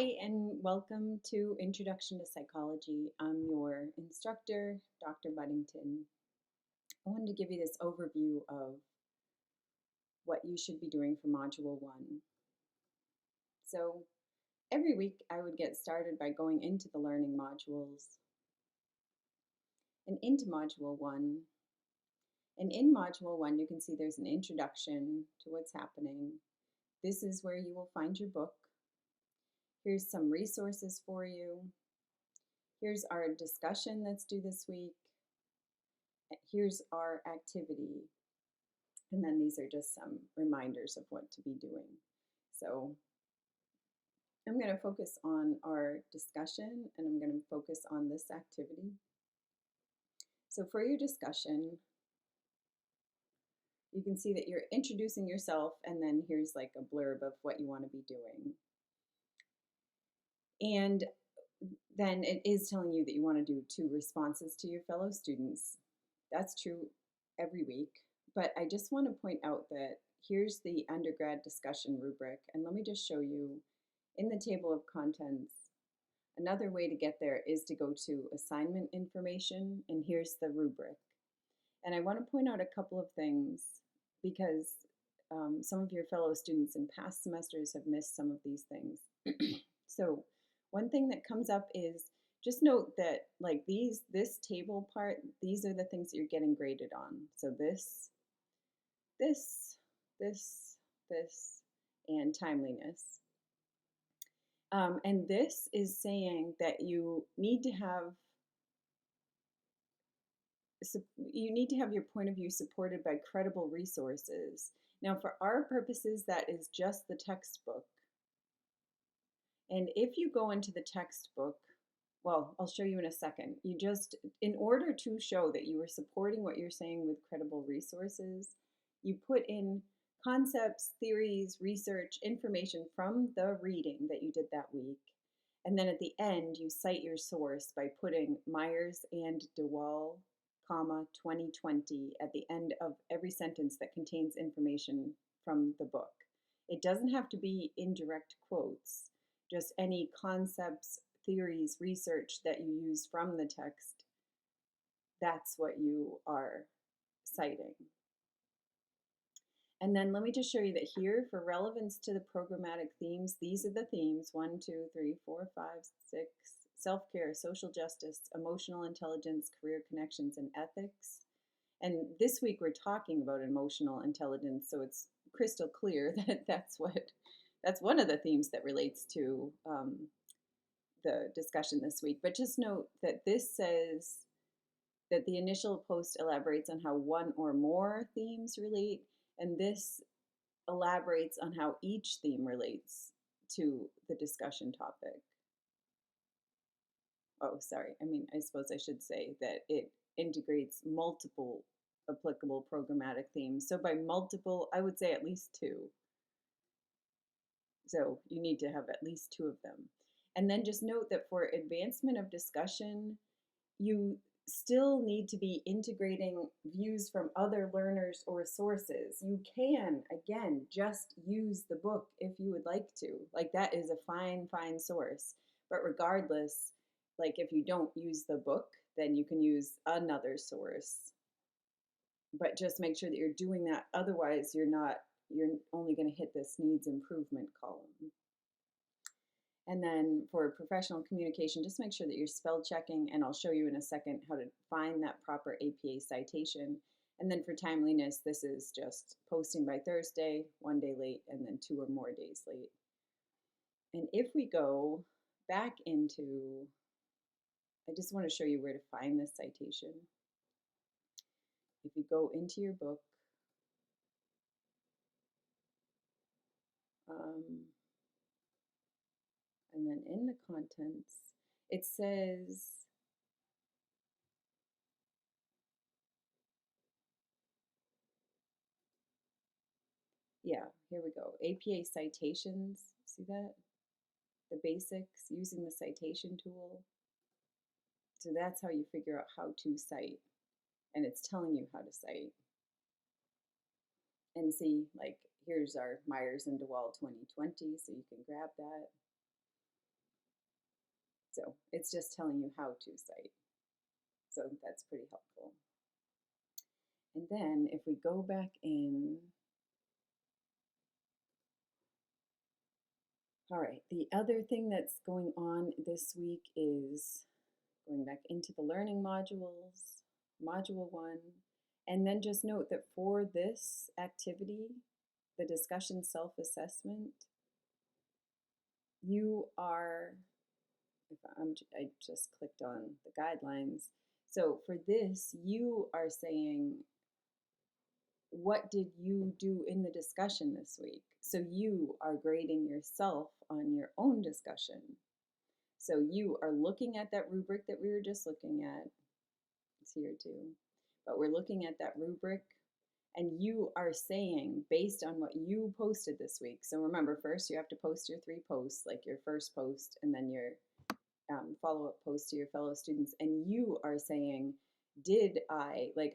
Hi, and welcome to Introduction to Psychology. I'm your instructor, Dr. Buddington. I wanted to give you this overview of what you should be doing for Module 1. So, every week I would get started by going into the learning modules and into Module 1. And in Module 1, you can see there's an introduction to what's happening. This is where you will find your book. Here's some resources for you. Here's our discussion that's due this week. Here's our activity. And then these are just some reminders of what to be doing. So I'm going to focus on our discussion and I'm going to focus on this activity. So for your discussion, you can see that you're introducing yourself and then here's like a blurb of what you want to be doing. And then it is telling you that you want to do 2 responses to your fellow students. That's true every week. But I just want to point out that here's the undergrad discussion rubric. And let me just show you in the table of contents. Another way to get there is to go to assignment information, and here's the rubric. And I want to point out a couple of things because some of your fellow students in past semesters have missed some of these things. So one thing that comes up is just note that like this table part, these are the things that you're getting graded on. So this, and timeliness. And this is saying that you need to have your point of view supported by credible resources. Now, for our purposes, that is just the textbook. And if you go into the textbook, well, I'll show you in a second. You just, in order to show that you are supporting what you're saying with credible resources, you put in concepts, theories, research, information from the reading that you did that week. And then at the end, you cite your source by putting Myers and DeWall, 2020 at the end of every sentence that contains information from the book. It doesn't have to be indirect quotes, just any concepts, theories, research that you use from the text. That's what you are citing. And then let me just show you that here for relevance to the programmatic themes, these are the themes 1, 2, 3, 4, 5, 6, self-care, social justice, emotional intelligence, career connections, and ethics. And this week we're talking about emotional intelligence, so it's crystal clear that that's one of the themes that relates to the discussion this week. But just note that this says that the initial post elaborates on how one or more themes relate, and this elaborates on how each theme relates to the discussion topic. Oh, sorry. I suppose I should say that it integrates multiple applicable programmatic themes. So by multiple, I would say at least 2. So you need to have at least 2 of them. And then just note that for advancement of discussion, you still need to be integrating views from other learners or sources. You can, again, just use the book if you would like to. Like that is a fine source. But regardless, like if you don't use the book, then you can use another source. But just make sure that you're doing that. Otherwise, you're only going to hit this needs improvement column. And then for professional communication, just make sure that you're spell checking, and I'll show you in a second how to find that proper APA citation. And then for timeliness, this is just posting by Thursday, 1 day late, and then 2 or more days late. And if we go back into, I just want to show you where to find this citation. If you go into your book, and then in the contents, it says, yeah, here we go. APA citations, see that? The basics, using the citation tool. So that's how you figure out how to cite. And it's telling you how to cite. And see, like, here's our Myers and DeWall 2020, so you can grab that. So it's just telling you how to cite. So that's pretty helpful. And then if we go back in, all right, the other thing that's going on this week is going back into the learning modules, module 1, and then just note that for this activity, the discussion self-assessment, you are, I just clicked on the guidelines. So for this, you are saying, what did you do in the discussion this week? So you are grading yourself on your own discussion. So you are looking at that rubric that we were just looking at. It's here too. But we're looking at that rubric, and you are saying, based on what you posted this week. So remember, first you have to post your 3 posts, like your first post and then your follow-up post to your fellow students. And you are saying,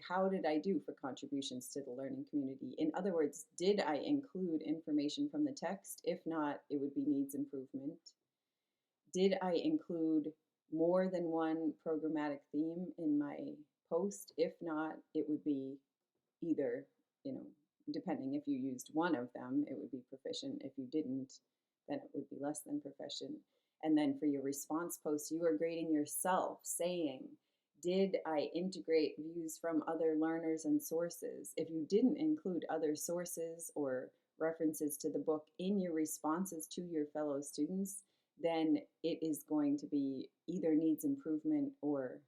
how did I do for contributions to the learning community? In other words, did I include information from the text? If not, it would be needs improvement. Did I include more than one programmatic theme in my post? If not, it would be either, depending, if you used one of them, it would be proficient. If you didn't, then it would be less than proficient. And then for your response post, you are grading yourself, saying, did I integrate views from other learners and sources? If you didn't include other sources or references to the book in your responses to your fellow students, then it is going to be either needs improvement, or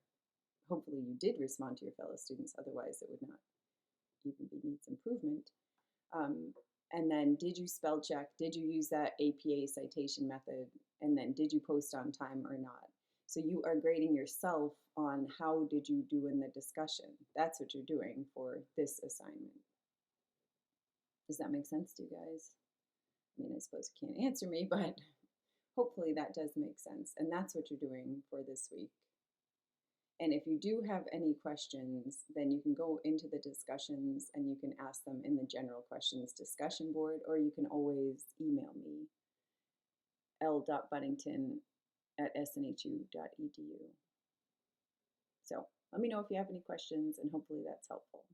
hopefully you did respond to your fellow students, otherwise it would not even be needs improvement. And then did you spell check? Did you use that APA citation method? And then did you post on time or not? So you are grading yourself on how did you do in the discussion. That's what you're doing for this assignment. Does that make sense to you guys? I mean, I suppose you can't answer me, but hopefully that does make sense. And that's what you're doing for this week. And if you do have any questions, then you can go into the discussions and you can ask them in the general questions discussion board, or you can always email me, l.buddington@snhu.edu. So let me know if you have any questions, and hopefully that's helpful.